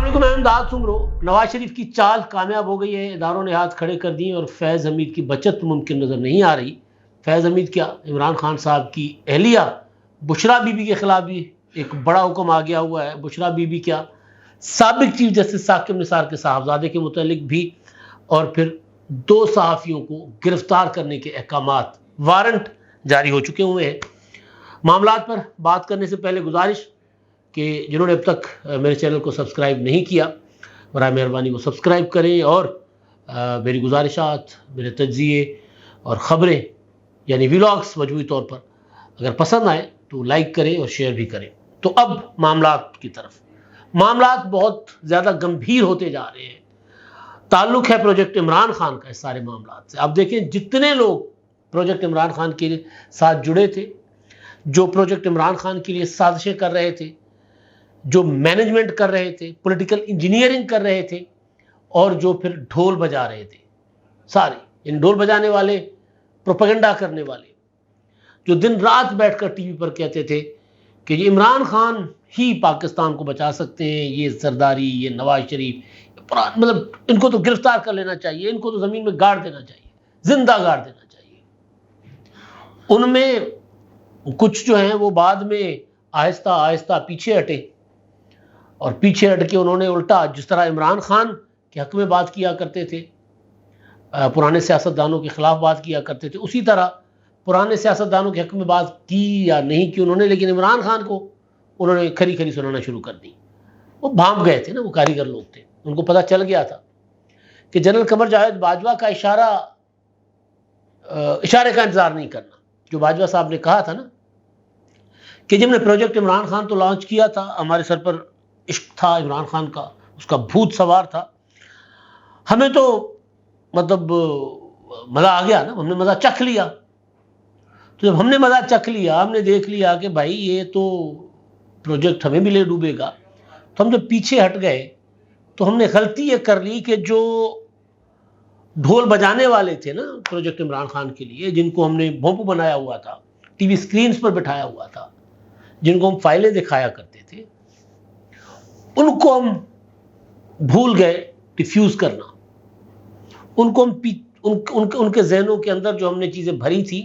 अस्सलामुअलैकुम, मैं इमदाद सुमरो। नवाज शरीफ की चाल कामयाब हो गई है, इदारों ने हाथ खड़े कर दिए और फैज़ हमीद की बचत मुमकिन नज़र नहीं आ रही। फैज़ हमीद क्या, इमरान खान साहब की अहलिया बुशरा बीबी के खिलाफ भी एक बड़ा हुक्म आ गया हुआ है। बुशरा बीबी क्या, साबिक चीफ जस्टिस साकिब निसार के साहबजादे के मुतालिक भी, और फिर 2 सहाफ़ियों को गिरफ्तार करने के अहकामात, वारंट जारी हो चुके हुए हैं। मामलात पर बात करने से पहले गुजारिश कि जिन्होंने अब तक मेरे चैनल को सब्सक्राइब नहीं किया, बराए मेहरबानी वो सब्सक्राइब करें, और मेरी गुजारिशात, मेरे तज्ज़िये और ख़बरें यानी व्लॉग्स मजमूई तौर पर अगर पसंद आए तो लाइक करें और शेयर भी करें। तो अब मामलात की तरफ। मामलात बहुत ज़्यादा गंभीर होते जा रहे हैं। ताल्लुक़ है प्रोजेक्ट इमरान खान का इस सारे मामलात से। आप देखें, जितने लोग प्रोजेक्ट इमरान खान के साथ जुड़े थे, जो प्रोजेक्ट इमरान खान के लिए साजिशें कर रहे थे, जो मैनेजमेंट कर रहे थे, पॉलिटिकल इंजीनियरिंग कर रहे थे, और जो फिर ढोल बजा रहे थे, सारे इन ढोल बजाने वाले, प्रोपेगेंडा करने वाले, जो दिन रात बैठकर टीवी पर कहते थे कि ये इमरान खान ही पाकिस्तान को बचा सकते हैं, ये सरदारी, ये नवाज शरीफ, मतलब इनको तो गिरफ्तार कर लेना चाहिए, इनको तो ज़मीन में गाड़ देना चाहिए, जिंदा गाड़ देना चाहिए। उनमें कुछ जो हैं वो बाद में आहिस्ता आहिस्ता पीछे हटे, और पीछे हट के उन्होंने उल्टा, जिस तरह इमरान खान के हक़ में बात किया करते थे, पुराने सियासतदानों के ख़िलाफ़ बात किया करते थे, उसी तरह पुराने सियासतदानों के हक़ में बात की या नहीं की उन्होंने, लेकिन इमरान खान को उन्होंने खरी खरी सुनाना शुरू कर दी। वो भांप गए थे ना, वो कारीगर लोग थे, उनको पता चल गया था कि जनरल कमर जावेद बाजवा का इशारे का इंतज़ार नहीं करना। जो बाजवा साहब ने कहा था ना कि जब हमने प्रोजेक्ट इमरान खान तो लॉन्च किया था, हमारे सर पर इश्क था इमरान खान का, उसका भूत सवार था, हमें तो मतलब मज़ा आ गया ना, हमने मज़ा चख लिया। तो जब हमने मज़ा चख लिया, हमने देख लिया कि भाई ये तो प्रोजेक्ट हमें भी ले डूबेगा, तो हम जब पीछे हट गए तो हमने गलती ये कर ली कि जो ढोल बजाने वाले थे ना प्रोजेक्ट इमरान खान के लिए, जिनको हमने भोंपू बनाया हुआ था, टीवी स्क्रीन्स पर बिठाया हुआ था, जिनको हम फाइलें दिखाया करते थे, उनको हम भूल गए डिफ्यूज़ करना। उनको हम उनके जहनों के अंदर जो हमने चीज़ें भरी थी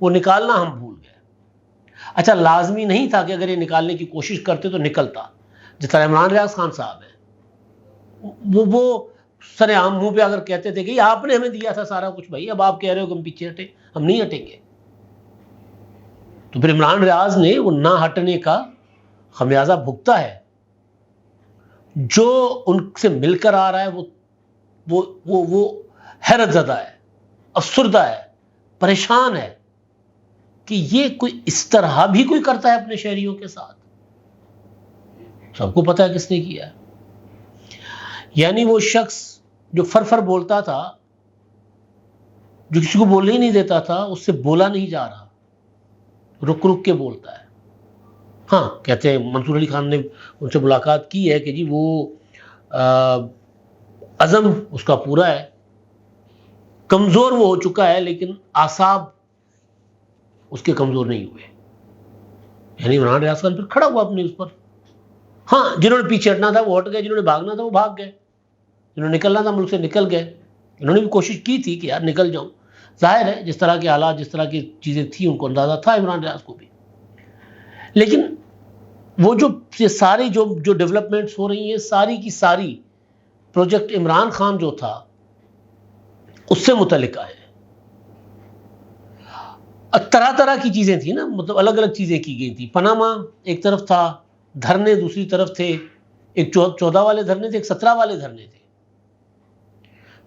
वो निकालना हम भूल गए। अच्छा, लाजमी नहीं था कि अगर ये निकालने की कोशिश करते तो निकलता। जिस तरह इमरान रियाज खान साहब हैं, वो सरेआम मुंह पे अगर कहते थे कि आपने हमें दिया था सारा कुछ, भाई अब आप कह रहे हो कि हम पीछे हटे, हम नहीं हटेंगे, तो फिर इमरान रियाज ने वो ना हटने का खमियाजा भुगता है। जो उनसे मिलकर आ रहा है वो हैरत ज़दा है, अफसुर्दा है, परेशान है कि ये कोई इस तरह भी कोई करता है अपने शहरियों के साथ। सबको पता है किसने किया है। यानी वो शख्स जो फर बोलता था, जो किसी को बोलने ही नहीं देता था, उससे बोला नहीं जा रहा, रुक रुक के बोलता है। हाँ, कहते हैं मंसूर अली खान ने उनसे मुलाकात की है कि जी वो अज़म उसका पूरा है, कमज़ोर वो हो चुका है, लेकिन आसाब उसके कमज़ोर नहीं हुए। यानी इमरान रियाज खान फिर खड़ा हुआ अपने उस पर। हाँ, जिन्होंने पीछे हटना था वो हट गए, जिन्होंने भागना था वो भाग गए, जिन्होंने निकलना था मुल्क से निकल गए। इन्होंने भी कोशिश की थी कि यार निकल जाऊँ। जाहिर है जिस तरह के हालात, जिस तरह की चीज़ें थी, उनको अंदाज़ा था इमरान रियाज को भी। लेकिन वो जो ये सारी जो डेवलपमेंट्स हो रही हैं, सारी की सारी प्रोजेक्ट इमरान खान जो था उससे मुतल्लिका है। तरह तरह की चीज़ें थी ना, मतलब अलग अलग चीज़ें की गई थी। पनामा एक तरफ था, धरने दूसरी तरफ थे, एक 14 वाले धरने थे, एक 17 वाले धरने थे।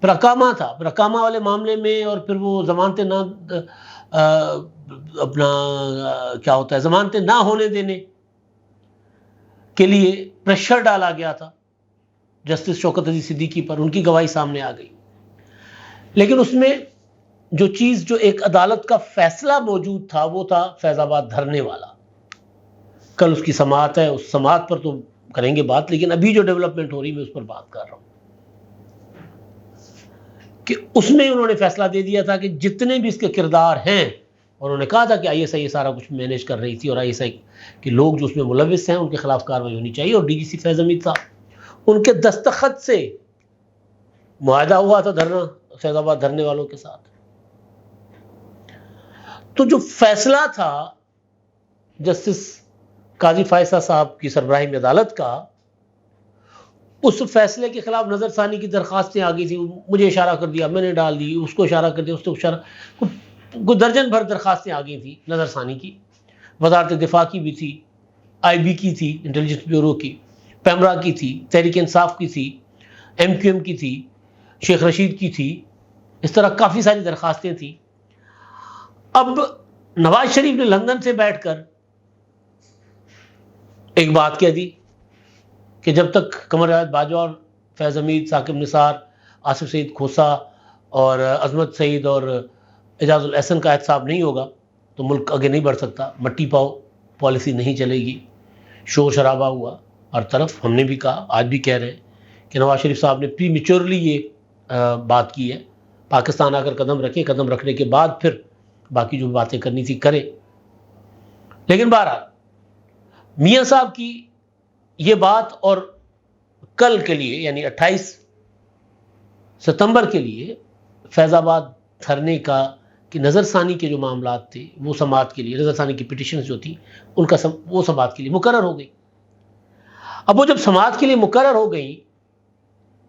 फिर अकामा था, फिर अकामा वाले मामले में, और फिर वो ज़मानतें ना अपना क्या होता है, ज़मानतें ना होने देने के लिए प्रेशर डाला गया था जस्टिस शौकत अजीज सिद्दीकी पर, उनकी गवाही सामने आ गई। लेकिन उसमें जो चीज़, जो एक अदालत का फैसला मौजूद था, वो था फैज़ाबाद धरने वाला। कल उसकी समाअत है, उस समाअत पर तो करेंगे बात, लेकिन अभी जो डेवलपमेंट हो रही है मैं उस पर बात कर रहा हूँ कि उसमें उन्होंने फैसला दे दिया था कि जितने भी इसके किरदार हैं, और उन्होंने कहा था कि आईएसआई ये सारा कुछ मैनेज कर रही थी और आईएसआई के लोग जो उसमें मुलविस हैं उनके खिलाफ कार्रवाई होनी चाहिए। और डीजीसी फैज़ हमीद था, उनके दस्तखत से मुआहदा हुआ था धरना, फैजाबाद धरने वालों के साथ। तो जो फैसला था जस्टिस काजी फायसा साहब की सरबराही में अदालत का, उस फैसले के खिलाफ नजरसानी की दरखास्तें आ गई थी। मुझे इशारा कर दिया, मैंने डाल दी, उसको इशारा कर दिया, उसको इशारा, कुछ दर्जन भर दरखास्तें आ गई थी नजरसानी की। वजारत दिफा की भी थी, IB की थी, इंटेलिजेंस ब्यूरो की, पैमरा की थी, तहरीक इंसाफ की थी, MQM की थी, शेख रशीद की थी। इस तरह काफ़ी सारी दरखास्तें थी। अब नवाज शरीफ ने लंदन से बैठकर एक बात कह दी कि जब तक कमर जावेद बाजवा और फैज़ हमीद, साकिब निसार, आसिफ सईद खोसा और अजमत सईद और एजाजुल एहसन का एहतसाब नहीं होगा तो मुल्क आगे नहीं बढ़ सकता। मट्टी पाओ पॉलिसी नहीं चलेगी। शोर शराबा हुआ हर तरफ। हमने भी कहा, आज भी कह रहे हैं कि नवाज शरीफ साहब ने प्रीमेच्योरली ये बात की है। पाकिस्तान आकर कदम रखे, कदम रखने के बाद फिर बाकी जो बातें करनी थी करें। लेकिन बहरहाल मियाँ साहब की ये बात और कल के लिए यानी 28 सितंबर के लिए फैज़ाबाद धरने का कि नज़रसानी के जो मामलात थे वो समाअत के लिए, नज़रसानी की पिटिशन जो थी उनका वो समाअत के लिए मुकर्रर हो गई। अब वो जब समाअत के लिए मुकर्रर हो गई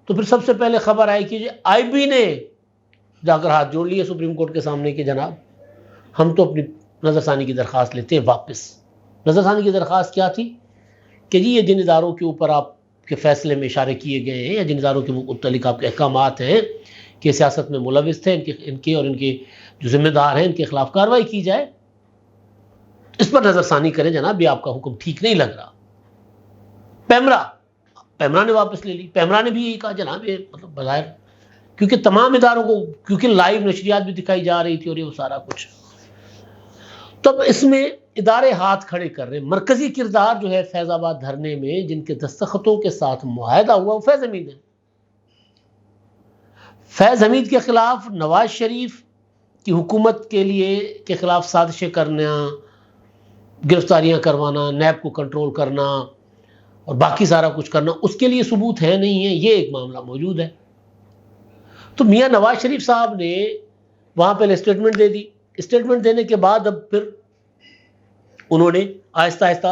तो फिर सबसे पहले खबर आई कि IB ने जाकर हाथ जोड़ लिए सुप्रीम कोर्ट के सामने कि जनाब हम तो अपनी नज़रसानी की दरख्वास्त लेते हैं वापस। नज़रसानी की दरख्वास्त क्या थी कि जी ये जिन इदारों के ऊपर आपके फैसले में इशारे किए गए हैं या जिन इदारों के मुतल्लिक़ आपके अहकामात हैं कि सियासत में मुलविस थे, इनके और इनके जो जिम्मेदार हैं इनके खिलाफ कार्रवाई की जाए, इस पर नज़रसानी करें जनाब, ये आपका हुक्म ठीक नहीं लग रहा। पैमरा ने वापस ले ली। पैमरा ने भी यही कहा जनाब ये मतलब बज़ाहिर, क्योंकि तमाम इदारों को, क्योंकि लाइव नशरियात भी दिखाई जा रही थी और ये वो सारा कुछ, तब इसमें इदारे हाथ खड़े कर रहे। मरकजी किरदार जो है फैज़ाबाद धरने में जिनके दस्तखतों के साथ मुआहदा हुआ वो फैज़ हमीद है। फैज़ हमीद के खिलाफ नवाज शरीफ की हुकूमत के खिलाफ साजिशें करना, गिरफ्तारियां करवाना, नैब को कंट्रोल करना और बाकी सारा कुछ करना, उसके लिए सबूत है नहीं है, ये एक मामला मौजूद है। तो मियाँ नवाज शरीफ साहब ने वहाँ पहले स्टेटमेंट दे दी। स्टेटमेंट देने के बाद अब फिर उन्होंने आहिस्ता आहिस्ता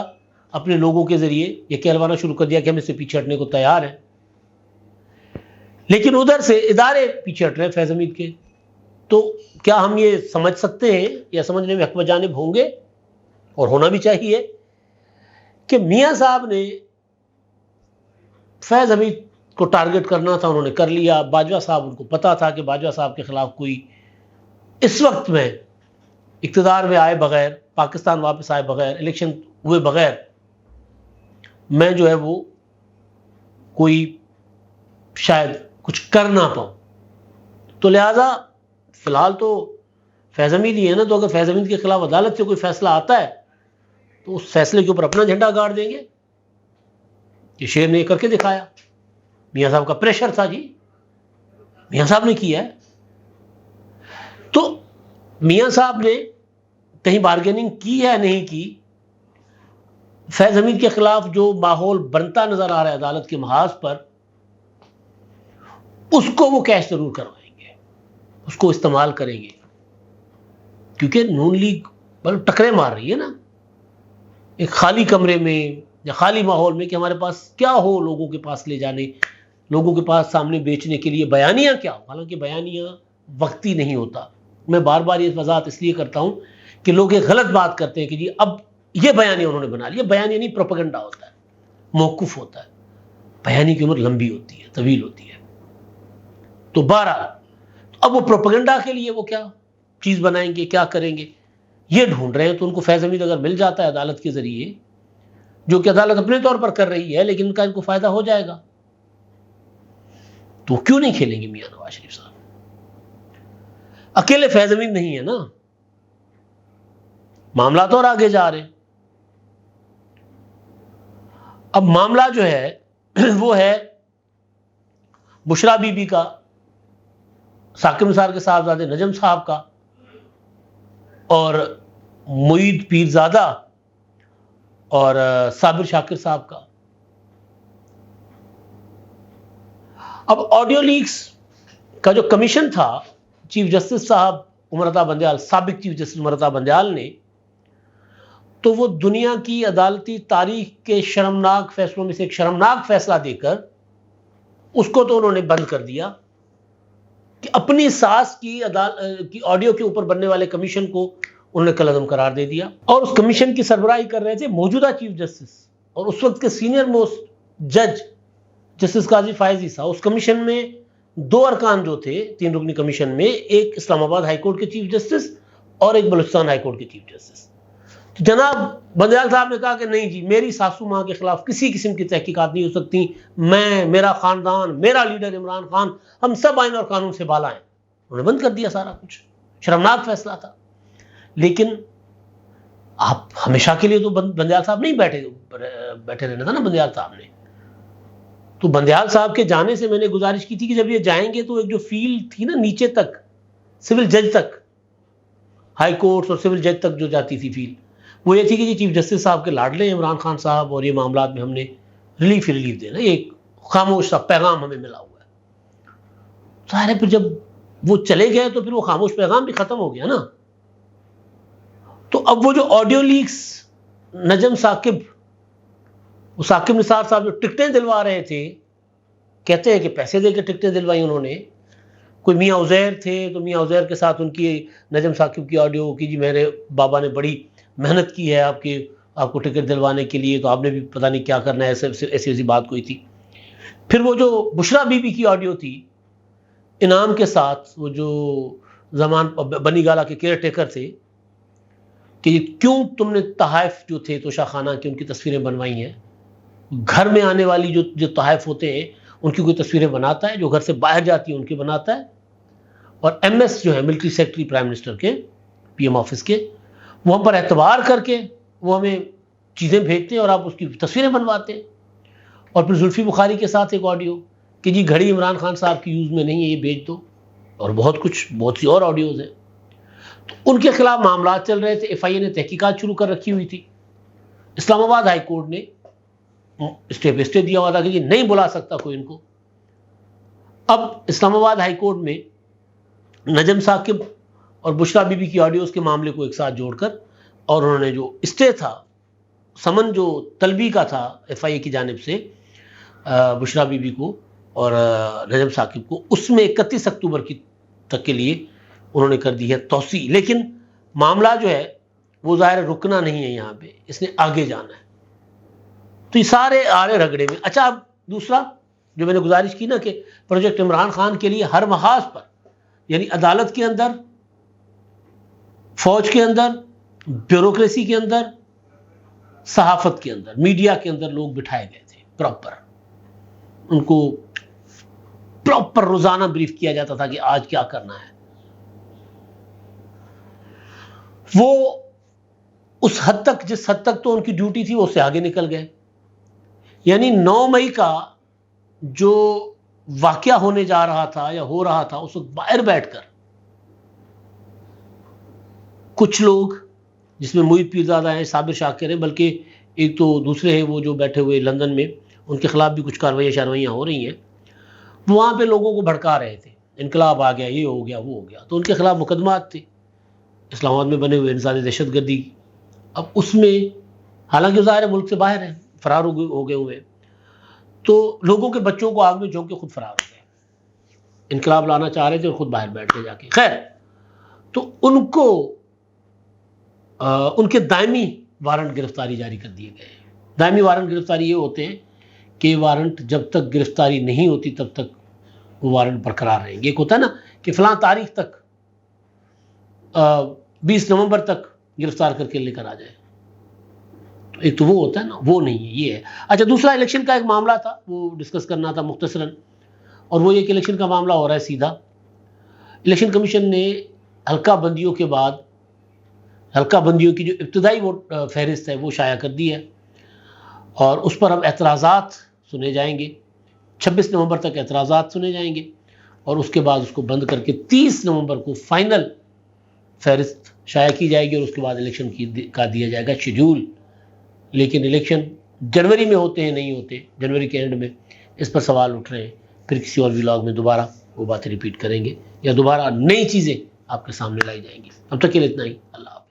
अपने लोगों के ज़रिए ये कहलवाना शुरू कर दिया कि हम इससे पीछे हटने को तैयार हैं। लेकिन उधर से इदारे पीछे हट रहे हैं फैज़ हमीद के। तो क्या हम ये समझ सकते हैं या समझने में हक बजानिब होंगे और होना भी चाहिए कि मियाँ साहब ने फैज़ हमीद को टारगेट करना था, उन्होंने कर लिया। बाजवा साहब, उनको पता था कि बाजवा साहब के खिलाफ कोई इस वक्त में इक़्तिदार में आए बगैर, पाकिस्तान वापस आए बगैर, इलेक्शन हुए बगैर मैं जो है वो कोई शायद कुछ कर ना पाऊँ। तो लिहाजा फ़िलहाल तो फैज़ हमीद ही है ना, तो अगर फैज़ हमीद के खिलाफ अदालत से कोई फैसला आता है तो उस फैसले के ऊपर अपना झंडा गाड़ देंगे। ये शेर ने करके दिखाया। मियाँ साहब का प्रेशर था जी, मियाँ साहब ने किया है। तो मियाँ साहब ने कहीं बार्गेनिंग की है नहीं की, फैज़ हमीद के खिलाफ जो माहौल बनता नजर आ रहा है अदालत के महाज पर, उसको वो कैश जरूर करवाएंगे, उसको इस्तेमाल करेंगे। क्योंकि नून लीग मतलब टकरे मार रही है ना एक खाली कमरे में या खाली माहौल में कि हमारे पास क्या हो लोगों के पास ले जाने, लोगों के पास सामने बेचने के लिए, बयानियां क्या हो। हालांकि बयानियां वक्ती नहीं होता। मैं बार बार ये वजाहत इसलिए करता हूं कि लोग एक गलत बात करते हैं कि जी अब ये बयानियां उन्होंने बना लिया। बयानियां नहीं, प्रोपेगेंडा होता है, मौकूफ होता है। बयानी की उम्र लंबी होती है, तवील होती है। तो 12 अब वो प्रोपेगेंडा के लिए वो क्या चीज बनाएंगे, क्या करेंगे, ये ढूंढ रहे हैं। तो उनको फैज़ हमीद अगर मिल जाता है अदालत के जरिए, जो कि अदालत अपने तौर पर कर रही है, लेकिन इनका इनको फायदा हो जाएगा, तो क्यों नहीं खेलेंगे मियां नवाज शरीफ साहब। अकेले फैज़ हमीद नहीं है ना, मामला तो और आगे जा रहे हैं। अब मामला जो है वो है बुशरा बीबी का, साकिब निसार के साहबजादे नजम साहब का और मुईद पीरजादा और साबिर शाकिर साहब का। अब ऑडियो लीक्स का जो कमीशन था, चीफ जस्टिस साहब उमरता बंदयाल, साबिक चीफ जस्टिस उमरता बंदयाल ने, तो वो दुनिया की अदालती तारीख के शर्मनाक फैसलों में से एक शर्मनाक फैसला देकर उसको तो उन्होंने बंद कर दिया कि अपनी सास की ऑडियो के ऊपर बनने वाले कमीशन को उन्होंने कलअदम करार दे दिया। और उस कमीशन की सरबराही कर रहे थे मौजूदा चीफ जस्टिस और उस वक्त के सीनियर मोस्ट जज जस्टिस काजी फायज ईसा। उस कमीशन में 2 अरकान जो थे 3 रुकनी कमीशन में, एक इस्लामाबाद हाईकोर्ट के चीफ जस्टिस और एक बलूचिस्तान हाईकोर्ट के चीफ जस्टिस। तो जनाब बंदयाल साहब ने कहा कि नहीं जी, मेरी सासू माँ के खिलाफ किसी किस्म की तहकीकात नहीं हो सकती, मैं, मेरा खानदान, मेरा लीडर इमरान खान, हम सब आइन और कानून से बाला हैं। उन्होंने बंद कर दिया सारा कुछ। शर्मनाक फैसला था। लेकिन आप हमेशा के लिए तो बंदयाल साहब नहीं बैठे रहना था ना बंदयाल साहब ने। तो बंदयाल साहब के जाने से मैंने गुजारिश की थी कि जब ये जाएंगे तो एक जो फील थी ना नीचे तक, सिविल जज तक, हाई कोर्ट और सिविल जज तक जो जाती थी फील, वो ये थी कि जी चीफ जस्टिस साहब के लाडले इमरान खान साहब और ये मामला में हमने रिलीफ देना, एक खामोश सा पैगाम हमें मिला हुआ है। सारे फिर जब वो चले गए तो फिर वो खामोश पैगाम भी खत्म हो गया ना। तो अब वो जो ऑडियो लीक्स नजम साकिब, वो साकिब निसार साहब जो टिकटें दिलवा रहे थे, कहते हैं कि पैसे देकर टिकटें दिलवाई उन्होंने। कोई मियाँ उज़ैर थे तो मियाँ उज़ैर के साथ उनकी नजम साकिब की ऑडियो की, जी मेरे बाबा ने बड़ी मेहनत की है आपको टिकट दिलवाने के लिए, तो आपने भी पता नहीं क्या करना है, ऐसी बात कोई थी। फिर वो जो बुशरा बीबी की ऑडियो थी इनाम के साथ, वो जो जमान बनी गाला के केयर टेकर थे, कि क्यों तुमने तहाइफ जो थे तोशा खाना की उनकी तस्वीरें बनवाई हैं। घर में आने वाली जो तहाइफ होते हैं उनकी कोई तस्वीरें बनाता है, जो घर से बाहर जाती है उनकी बनाता है। और MS जो है मिलिट्री सेक्रेटरी प्राइम मिनिस्टर के PM ऑफिस के, वो हम पर एतबार करके वो हमें चीज़ें भेजते हैं और आप उसकी तस्वीरें बनवाते हैं। और फिर जुल्फी बुखारी के साथ एक ऑडियो कि जी घड़ी इमरान खान साहब की यूज़ में नहीं है, ये भेज दो। और बहुत सी और ऑडियोज़ हैं। तो उनके खिलाफ मामला चल रहे थे। FIA ने तहकीकात शुरू कर रखी हुई थी। इस्लामाबाद हाई कोर्ट ने स्टे पे स्टे दिया हुआ था कि जी नहीं बुला सकता कोई इनको। अब इस्लामाबाद हाई कोर्ट में नजम साकिब और बुशरा बीबी की ऑडियोज के मामले को एक साथ जोड़कर, और उन्होंने जो स्टे था, समन जो तलबी का था FIA की जानिब से बुशरा बीबी को और नजम साकिब को, उसमें 31 अक्टूबर तक के लिए उन्होंने कर दी है तौसी। लेकिन मामला जो है वो ज़ाहिर रुकना नहीं है, यहाँ पे इसने आगे जाना है। तो ये सारे आड़े रगड़े में। अच्छा, अब दूसरा जो मैंने गुजारिश की ना कि प्रोजेक्ट इमरान खान के लिए हर महाज पर, यानी अदालत के अंदर, फौज के अंदर, ब्यूरोक्रेसी के अंदर, सहाफत के अंदर, मीडिया के अंदर लोग बिठाए गए थे। प्रॉपर उनको प्रॉपर रोजाना ब्रीफ किया जाता था कि आज क्या करना है। वो उस हद तक, जिस हद तक तो उनकी ड्यूटी थी वो उससे आगे निकल गए। यानी 9 मई का जो वाकया होने जा रहा था या हो रहा था, उस वक्त बाहर बैठकर कुछ लोग, जिसमें मुईद पीरजादा हैं, साबिर शाकिर हैं, बल्कि एक तो दूसरे हैं वो जो बैठे हुए लंदन में, उनके खिलाफ भी कुछ कार्रवाइयाँ हो रही हैं, वो वहाँ पे लोगों को भड़का रहे थे, इनकलाब आ गया, ये हो गया, वो हो गया। तो उनके खिलाफ मुकदमात थे इस्लामाबाद में बने हुए इंसानी दहशतगर्दी। अब उसमें हालांकि ज़ाहिर मुल्क से बाहर है, फरार हो गए हुए, तो लोगों के बच्चों को आग में झोंक के खुद फरार हो गए। इनकलाब लाना चाह रहे थे और खुद बाहर बैठ गए जाके। खैर, तो उनको उनके दायमी वारंट गिरफ्तारी जारी कर दिए गए। दायमी वारंट गिरफ्तारी ये होते हैं कि वारंट जब तक गिरफ्तारी नहीं होती तब तक वो वारंट बरकरार रहेंगे। एक होता है ना कि फलां तारीख तक 20 नवंबर तक गिरफ्तार करके लेकर आ जाए, तो एक तो वो होता है ना, वो नहीं है, ये है। अच्छा, दूसरा इलेक्शन का एक मामला था, वो डिस्कस करना था मुख्तसरन, और वो एक इलेक्शन का मामला हो रहा है सीधा। इलेक्शन कमीशन ने हल्का बंदियों के बाद, हल्का बंदियों की जो इब्तदाई वोट फहरिस्त है वो शाया कर दी है, और उस पर अब एतराज़ात सुने जाएंगे। 26 नवंबर तक एतराज़ात सुने जाएंगे और उसके बाद उसको बंद करके 30 नवंबर को फाइनल फहरिस्त शाया की जाएगी और उसके बाद इलेक्शन का दिया जाएगा शेड्यूल। लेकिन इलेक्शन जनवरी में होते हैं नहीं होते, जनवरी के एंड में, इस पर सवाल उठ रहे हैं फिर किसी और व्लॉग में दोबारा वो बातें रिपीट करेंगे या दोबारा नई चीज़ें आपके सामने लाई जाएंगी। अब तक के लिए इतना ही। अल्लाह।